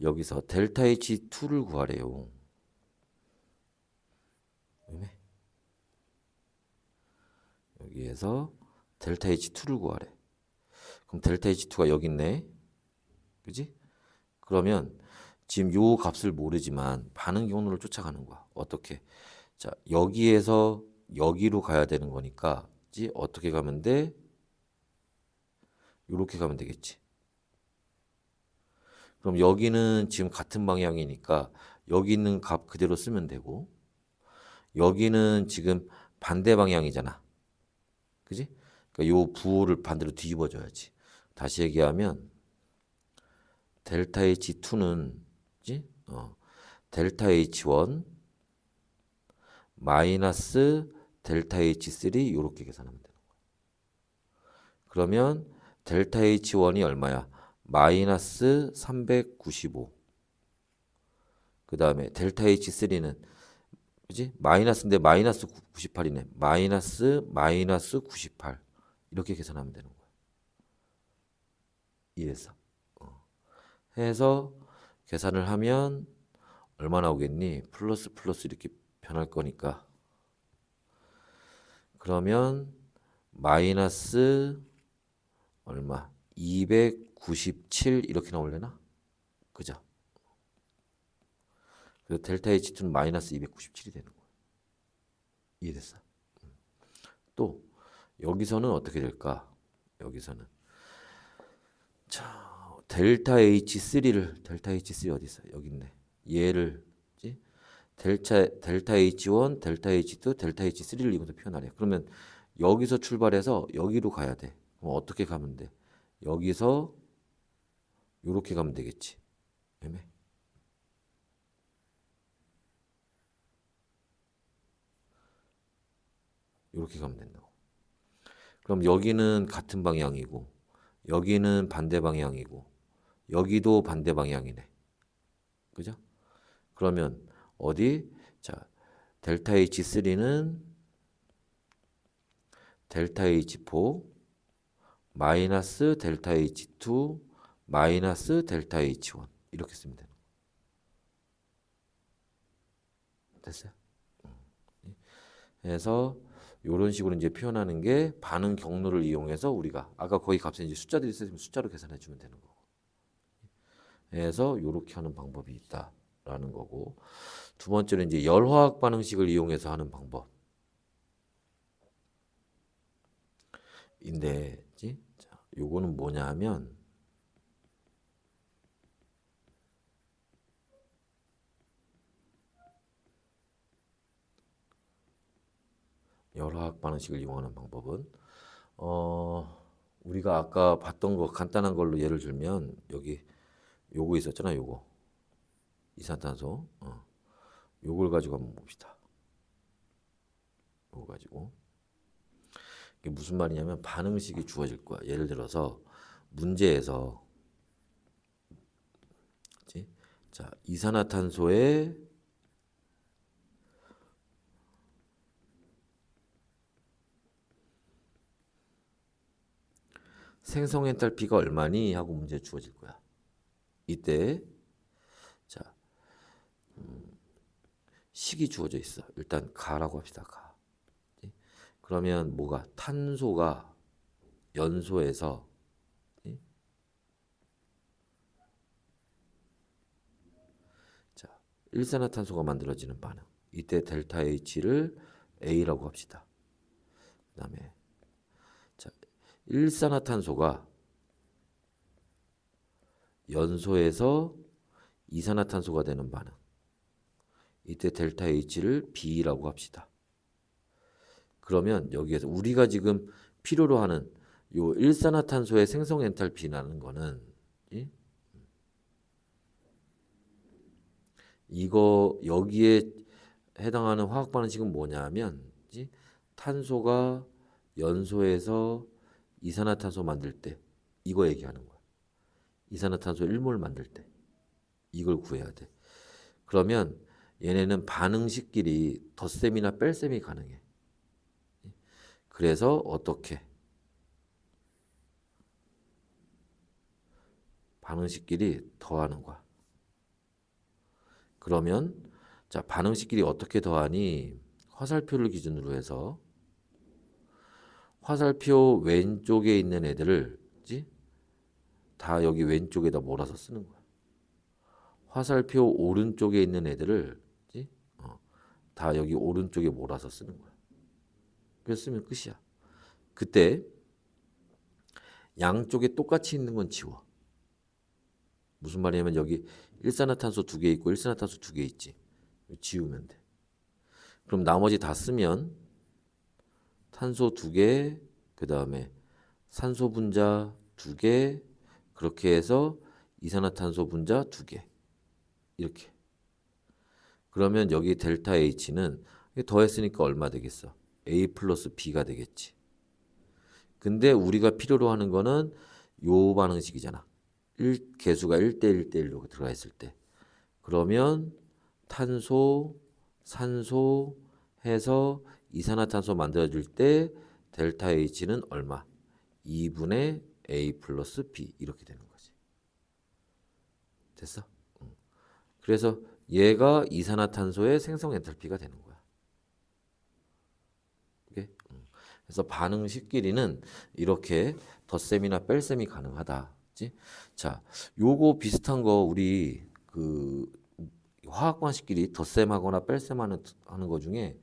여기서 델타 H2를 구하래요. 여기에서 델타 H2를 구하래. 그럼 델타 H2가 여기 있네. 그지? 그러면 지금 요 값을 모르지만 반응 경로를 쫓아가는 거야. 어떻게? 자, 여기에서 여기로 가야 되는 거니까 어떻게 가면 돼? 요렇게 가면 되겠지. 그럼 여기는 지금 같은 방향이니까 여기 있는 값 그대로 쓰면 되고, 여기는 지금 반대 방향이잖아. 그지? 그러니까 요 부호를 반대로 뒤집어 줘야지. 다시 얘기하면 델타 H2는 델타 H1 마이너스 델타 H3 이렇게 계산하면 되는 거야. 그러면 델타 H1이 얼마야? 마이너스 395. 그 다음에 델타 H3는 그지? 마이너스인데 마이너스 98이네. 마이너스 98. 이렇게 계산하면 되는 거야. 이해했어? 해서 계산을 하면 얼마 나오겠니? 플러스 이렇게 변할 거니까. 그러면 마이너스 얼마? 297 이렇게 나올려나? 그죠? 그래서 델타 H2는 마이너스 297이 되는 거야. 이해됐어? 또 여기서는 어떻게 될까? 여기서는 자, 델타 H3 어디 있어? 여기 있네. 얘를 델타 H1, 델타 H2, 델타 H3를 이용해서 표현하래. 그러면 여기서 출발해서 여기로 가야 돼. 그럼 어떻게 가면 돼? 여기서 이렇게 가면 되겠지. 애매. 이렇게 가면 된다고. 그럼 여기는 같은 방향이고, 여기는 반대 방향이고, 여기도 반대 방향이네. 그죠? 그러면 어디? 자, 델타 H3는 델타 H4 마이너스 델타 H2 마이너스 델타 H1 이렇게 쓰면 되는 거예요. 됐어요? 그래서 이런 식으로 이제 표현하는 게 반응 경로를 이용해서 우리가 아까 거기 값에 이제 숫자들이 있으면 숫자로 계산해 주면 되는 거고. 그래서 이렇게 하는 방법이 있다라는 거고. 두 번째는 이제 열화학 반응식을 이용해서 하는 방법인데, 자, 요거는 뭐냐 하면 열화학 반응식을 이용하는 방법은 우리가 아까 봤던 거 간단한 걸로 예를 들면 여기 요거 있었잖아. 요거 이산탄소 요걸 가지고 한번 봅시다. 요거 가지고 이게 무슨 말이냐면 반응식이 주어질 거야. 예를 들어서 문제에서 그치? 자, 이산화탄소의 생성 엔탈피가 얼마니 하고 문제 주어질 거야. 이때 자, 식이 주어져 있어. 일단 가라고 합시다. 가. 그치? 그러면 뭐가 탄소가 연소에서 그치? 자, 일산화탄소가 만들어지는 반응. 이때 델타 H를 A라고 합시다. 그다음에 자, 일산화탄소가 연소에서 이산화탄소가 되는 반응. 이때 델타 H를 B라고 합시다. 그러면 여기에서 우리가 지금 필요로 하는 요 일산화탄소의 생성 엔탈피라는 거는 이거 여기에 해당하는 화학 반응식은 뭐냐면 탄소가 연소에서 이산화탄소 만들 때 이거 얘기하는 거야. 이산화탄소 1몰 만들 때 이걸 구해야 돼. 그러면 얘네는 반응식끼리 덧셈이나 뺄셈이 가능해. 그래서 어떻게 반응식끼리 더하는 거야. 그러면 자, 반응식끼리 어떻게 더하니? 화살표를 기준으로 해서 화살표 왼쪽에 있는 애들을 다 여기 왼쪽에다 몰아서 쓰는 거야. 화살표 오른쪽에 있는 애들을 다 여기 오른쪽에 몰아서 쓰는 거야. 그래서 쓰면 끝이야. 그때 양쪽에 똑같이 있는 건 지워. 무슨 말이냐면 여기 일산화탄소 2개 있고 일산화탄소 2개 있지. 지우면 돼. 그럼 나머지 다 쓰면 탄소 2개, 그 다음에 산소 분자 2개, 그렇게 해서 이산화탄소 분자 2개. 이렇게. 그러면 여기 델타 H는 더했으니까 얼마 되겠어? A 플러스 B가 되겠지. 근데 우리가 필요로 하는 거는 요 반응식이잖아. 개수가 1대1 대1로 들어가 있을 때. 그러면 탄소, 산소 해서 이산화탄소 만들어질 때 델타 H는 얼마? 2분의 A 플러스 B 이렇게 되는 거지. 됐어? 그래서 얘가 이산화탄소의 생성 엔탈피가 되는 거야. 오케이? 그래서 반응식끼리는 이렇게 덧셈이나 뺄셈이 가능하다. 그치? 자, 요거 비슷한 거 우리 그 화학관식끼리 덧셈하거나 뺄셈하는 거 중에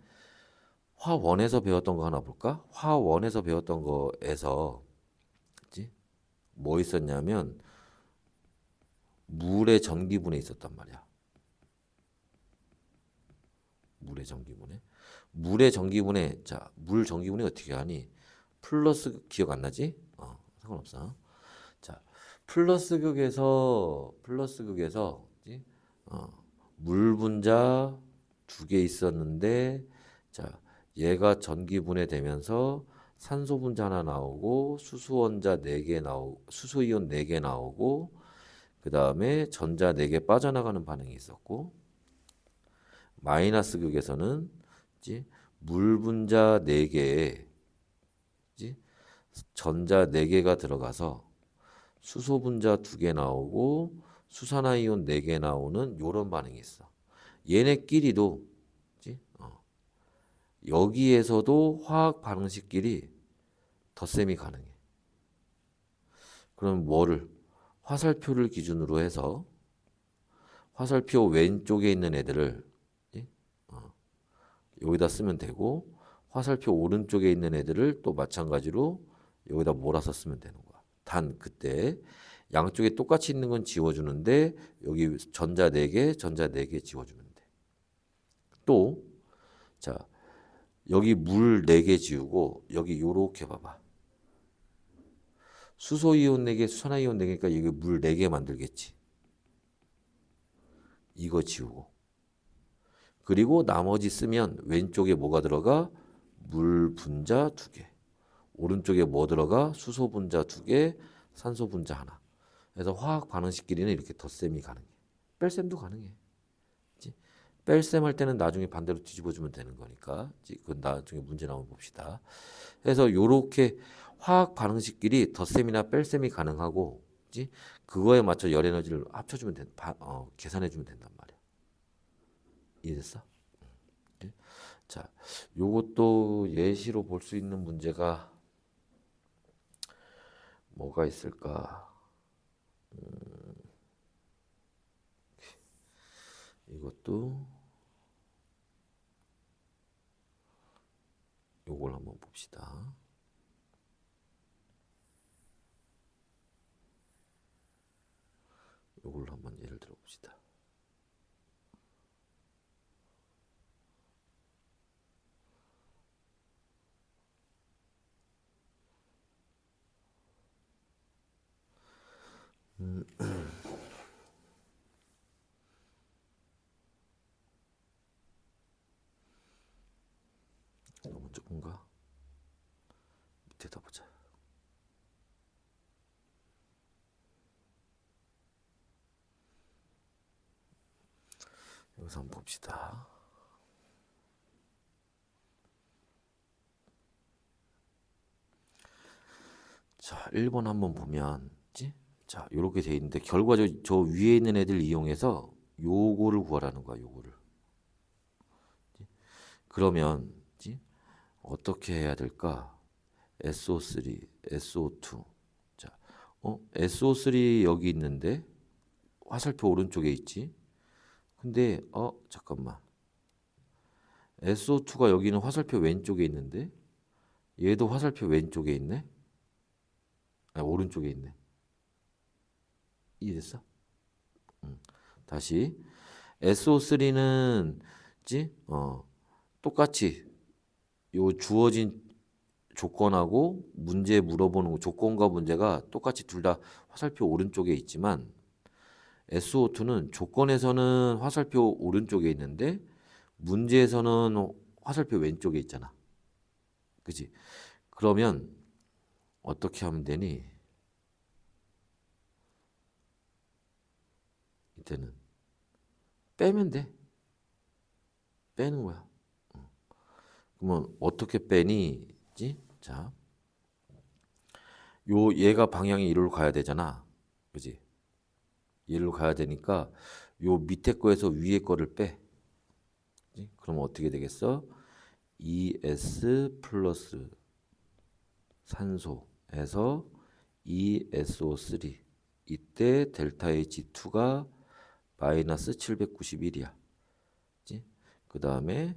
화원에서 배웠던 거 하나 볼까? 화원에서 배웠던 거에서 그치? 뭐 있었냐면 물의 전기분해 있었단 말이야. 물의 전기분해. 물의 전기분해. 자, 물 전기분해 어떻게 하니? 플러스 기억 안 나지? 상관없어. 자, 플러스 극에서 그치? 물 분자 2개 있었는데 자, 얘가 전기 분해되면서 산소 분자 하나 나오고 수소 원자 4개 나오고 수소 이온 4개 나오고 그다음에 전자 4개 빠져나가는 반응이 있었고 마이너스 극에서는 물 분자 4개에 전자 4개가 들어가서 수소 분자 2개 나오고 수산화이온 4개 나오는 요런 반응이 있어. 얘네끼리도 여기에서도 화학 반응식끼리 덧셈이 가능해. 그럼 뭐를 화살표를 기준으로 해서 화살표 왼쪽에 있는 애들을 여기다 쓰면 되고 화살표 오른쪽에 있는 애들을 또 마찬가지로 여기다 몰아서 쓰면 되는 거야. 단 그때 양쪽에 똑같이 있는 건 지워주는데 여기 전자 4개, 전자 4개 지워주면 돼. 또 자, 여기 물 4개 지우고 여기 요렇게 봐봐. 수소이온 4개, 수산화이온 4개니까 여기 물 4개 만들겠지. 이거 지우고. 그리고 나머지 쓰면 왼쪽에 뭐가 들어가? 물 분자 2개. 오른쪽에 뭐 들어가? 수소 분자 2개, 산소 분자 하나. 그래서 화학 반응식끼리는 이렇게 덧셈이 가능해. 뺄셈도 가능해. 그치? 뺄셈 할 때는 나중에 반대로 뒤집어주면 되는 거니까. 그건 나중에 문제 나오면 봅시다. 그래서 요렇게 화학 반응식끼리 덧셈이나 뺄셈이 가능하고, 그치? 그거에 맞춰 열 에너지를 합쳐주면 계산해주면 된단 말이야. 이해됐어? 네? 자, 요것도 예시로 볼 수 있는 문제가 뭐가 있을까? 이것도 요걸 한번 봅시다. 요걸 한번 예를 들어 봅시다. 너무 조금가? 밑에다 보자. 여기서 한번 봅시다. 자, 1번 한번 보면, 자, 요렇게 돼 있는데 결과적으로 저 위에 있는 애들 이용해서 요거를 구하라는 거야, 요거를. 그러면 어떻게 해야 될까? SO3, SO2. 자, SO3 여기 있는데 화살표 오른쪽에 있지? 근데 잠깐만. SO2가 여기는 화살표 왼쪽에 있는데 얘도 화살표 왼쪽에 있네? 아, 오른쪽에 있네. 이해됐어? 다시 SO3는 똑같이 요 주어진 조건하고 문제 물어보는 조건과 문제가 똑같이 둘 다 화살표 오른쪽에 있지만 SO2는 조건에서는 화살표 오른쪽에 있는데 문제에서는 화살표 왼쪽에 있잖아. 그치? 그러면 어떻게 하면 되니? 이때는 빼면 돼. 빼는 거야. 그러면 어떻게 빼니? 자, 얘가 방향이 이리로 가야 되잖아. 그지? 이리로 가야 되니까 요 밑에 거에서 위에 거를 빼. 그지? 그러면 어떻게 되겠어? ES 플러스 산소에서 ESO3. 이때 델타 H2가 마이너스 791이야. 그 다음에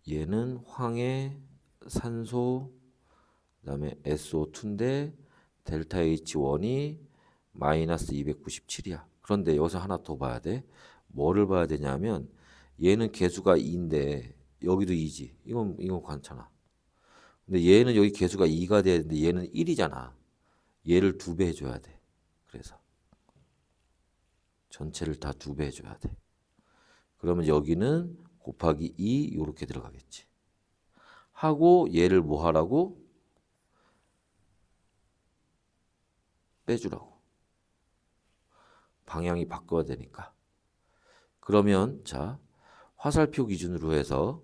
얘는 황해 산소 그 다음에 SO2인데 델타 H1이 마이너스 297이야. 그런데 여기서 하나 더 봐야 돼. 뭐를 봐야 되냐면 얘는 개수가 2인데 여기도 2지. 이건 괜찮아. 근데 얘는 여기 개수가 2가 돼야 되는데 얘는 1이잖아. 얘를 2배 해줘야 돼. 그래서 전체를 다 2배 해줘야 돼. 그러면 여기는 곱하기 2 이렇게 들어가겠지. 하고 얘를 뭐 하라고? 빼주라고. 방향이 바꿔야 되니까. 그러면 자 화살표 기준으로 해서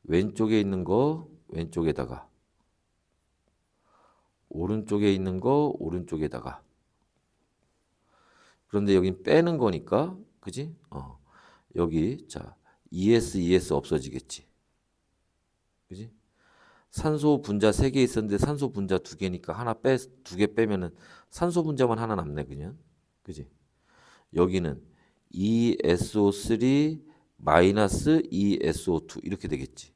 왼쪽에 있는 거 왼쪽에다가 오른쪽에 있는 거 오른쪽에다가 그런데 여긴 빼는 거니까 그지? 여기 자 ES 없어지겠지. 그지? 산소 분자 3개 있었는데 산소 분자 2개니까 하나 2개 빼면은 산소 분자만 하나 남네 그냥. 그지? 여기는 ESO3 마이너스 ESO2 이렇게 되겠지.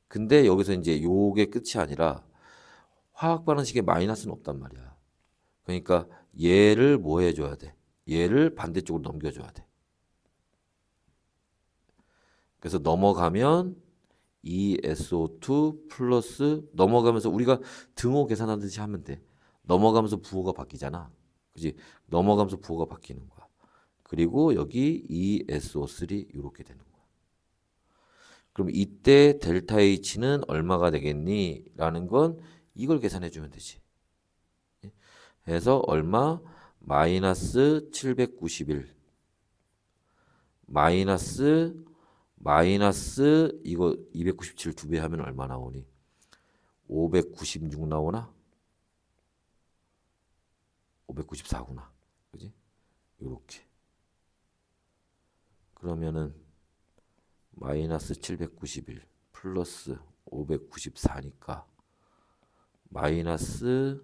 근데 여기서 이제 요게 끝이 아니라 화학 반응식에 마이너스는 없단 말이야. 그러니까 얘를 뭐 해줘야 돼? 얘를 반대쪽으로 넘겨줘야 돼. 그래서 넘어가면 ESO2 플러스 넘어가면서 우리가 등호 계산하듯이 하면 돼. 넘어가면서 부호가 바뀌잖아. 그지? 넘어가면서 부호가 바뀌는 거야. 그리고 여기 ESO3 이렇게 되는 거야. 그럼 이때 델타 H는 얼마가 되겠니? 라는 건 이걸 계산해 주면 되지. 해서 얼마? 마이너스 791 마이너스 이거 297 두 배 하면 얼마 나오니? 596 나오나? 594구나. 그지? 요렇게. 그러면은 마이너스 791 플러스 594니까 마이너스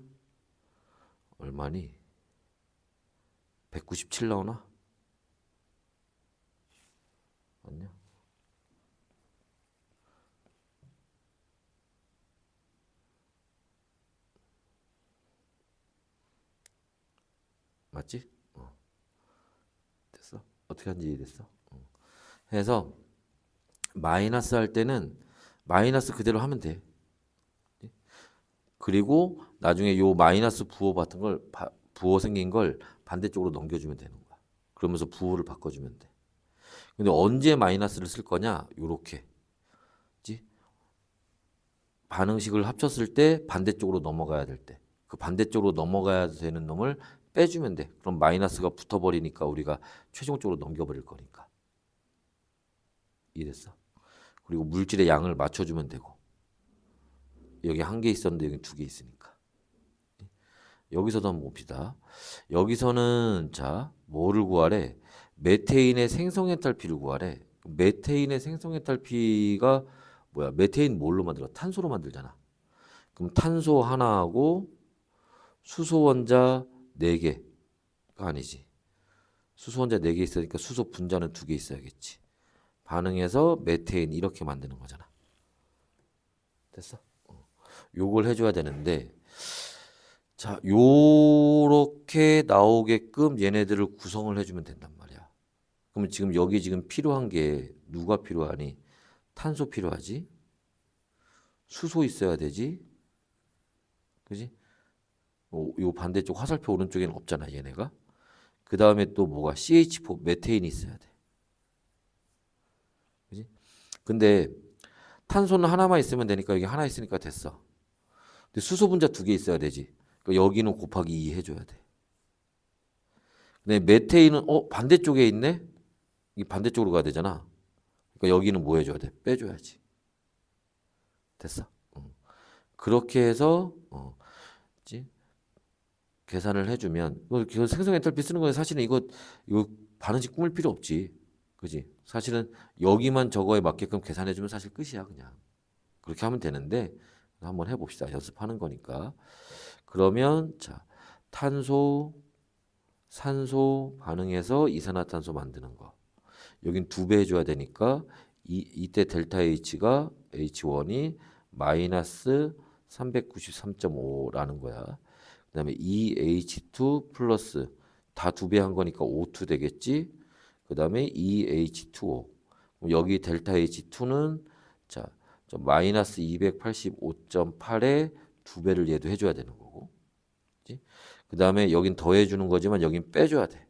얼마니? 197 나오나? 맞냐? 맞지? 됐어? 어떻게 하는지 이해됐어? 해서 마이너스 할 때는 마이너스 그대로 하면 돼. 그리고 나중에 요 마이너스 부호 같은 걸 부호 생긴 걸 반대쪽으로 넘겨주면 되는 거야. 그러면서 부호를 바꿔주면 돼. 근데 언제 마이너스를 쓸 거냐? 요렇게. 그치? 반응식을 합쳤을 때 반대쪽으로 넘어가야 될 때. 그 반대쪽으로 넘어가야 되는 놈을 빼주면 돼. 그럼 마이너스가 붙어버리니까 우리가 최종적으로 넘겨버릴 거니까. 이해됐어? 그리고 물질의 양을 맞춰주면 되고. 여기 한 개 있었는데 여기 두 개 있으니까. 여기서도 한번 봅시다. 여기서는 자 뭐를 구하래? 메테인의 생성 엔탈피를 구하래. 메테인의 생성 엔탈피가 뭐야? 메테인 뭘로 만들어? 탄소로 만들잖아. 그럼 탄소 하나하고 수소 원자 4개가 아니지. 수소 원자 4개 있으니까 수소 분자는 2개 있어야겠지. 반응해서 메테인 이렇게 만드는 거잖아. 됐어? 요걸 해줘야 되는데 자 요렇게 나오게끔 얘네들을 구성을 해주면 된단 말이야. 그러면 지금 여기 지금 필요한 게 누가 필요하니? 탄소 필요하지? 수소 있어야 되지? 그지? 요 반대쪽 화살표 오른쪽에는 없잖아 얘네가. 그 다음에 또 뭐가 CH4 메테인이 있어야 돼. 그지? 근데 탄소는 하나만 있으면 되니까 여기 하나 있으니까 됐어. 근데 수소 분자 2개 있어야 되지. 그러니까 여기는 곱하기 2 해줘야 돼. 근데 메테인은 반대쪽에 있네? 이 반대쪽으로 가야 되잖아. 그러니까 여기는 뭐 해줘야 돼? 빼줘야지. 됐어? 그렇게 해서 그치? 계산을 해주면 이거 생성 엔탈피 쓰는 거는 사실은 이거 반응식 꾸밀 필요 없지. 그지? 사실은 여기만 저거에 맞게끔 계산해주면 사실 끝이야 그냥. 그렇게 하면 되는데 한번 해봅시다. 연습하는 거니까. 그러면 자 탄소, 산소 반응해서 이산화탄소 만드는 거. 여긴 2배 해줘야 되니까 이때 델타 H가 H1이 마이너스 393.5라는 거야. 그 다음에 EH2 플러스 다 2배 한 거니까 O2 되겠지. 그 다음에 EH2O. 여기 델타 H2는 자 마이너스 285.8에 2배를 얘도 해줘야 되는 거고. 그 다음에 여긴 더해주는 거지만 여긴 빼줘야 돼.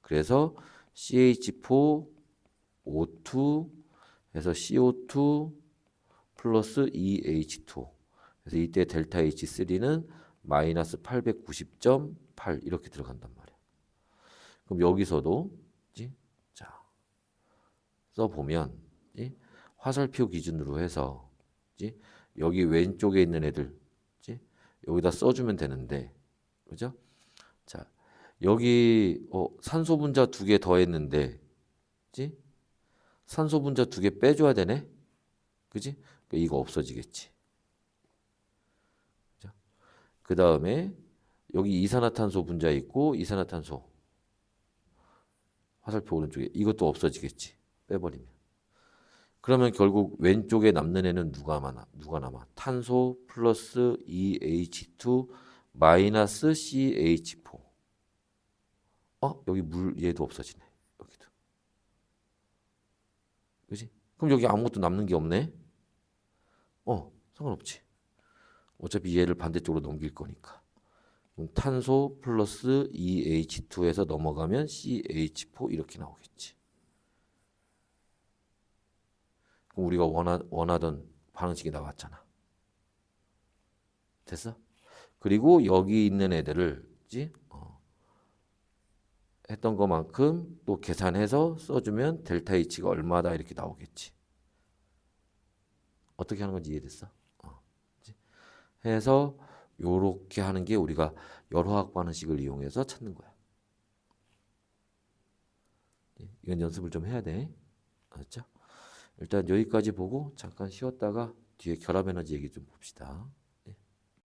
그래서 CH4 O2 해서 CO2 플러스 EH2 그래서 이때 델타 H3는 마이너스 890.8 이렇게 들어간단 말이야. 그럼 여기서도 자 써보면 화살표 기준으로 해서 여기 왼쪽에 있는 애들 여기다 써주면 되는데 그죠? 자 여기 산소 분자 2개 더했는데 산소 분자 2개 빼줘야 되네. 그지? 이거 없어지겠지. 그 다음에 여기 이산화탄소 분자 있고 이산화탄소 화살표 오른쪽에 이것도 없어지겠지. 빼버리면. 그러면 결국 왼쪽에 남는 애는 누가 남아? 탄소 플러스 EH2 마이너스 CH4. 여기 물 얘도 없어지네. 여기도. 그지? 그럼 여기 아무것도 남는 게 없네. 상관없지. 어차피 얘를 반대쪽으로 넘길 거니까. 그럼 탄소 플러스 2H2에서 넘어가면 CH4 이렇게 나오겠지. 그럼 우리가 원하던 반응식이 나왔잖아. 됐어? 그리고 여기 있는 애들을 했던 것만큼 또 계산해서 써주면 델타 H가 얼마다 이렇게 나오겠지. 어떻게 하는 건지 이해됐어? 그치? 해서 요렇게 하는 게 우리가 열화학 반응식을 이용해서 찾는 거야. 이건 연습을 좀 해야 돼. 알았죠? 일단 여기까지 보고 잠깐 쉬었다가 뒤에 결합 에너지 얘기 좀 봅시다.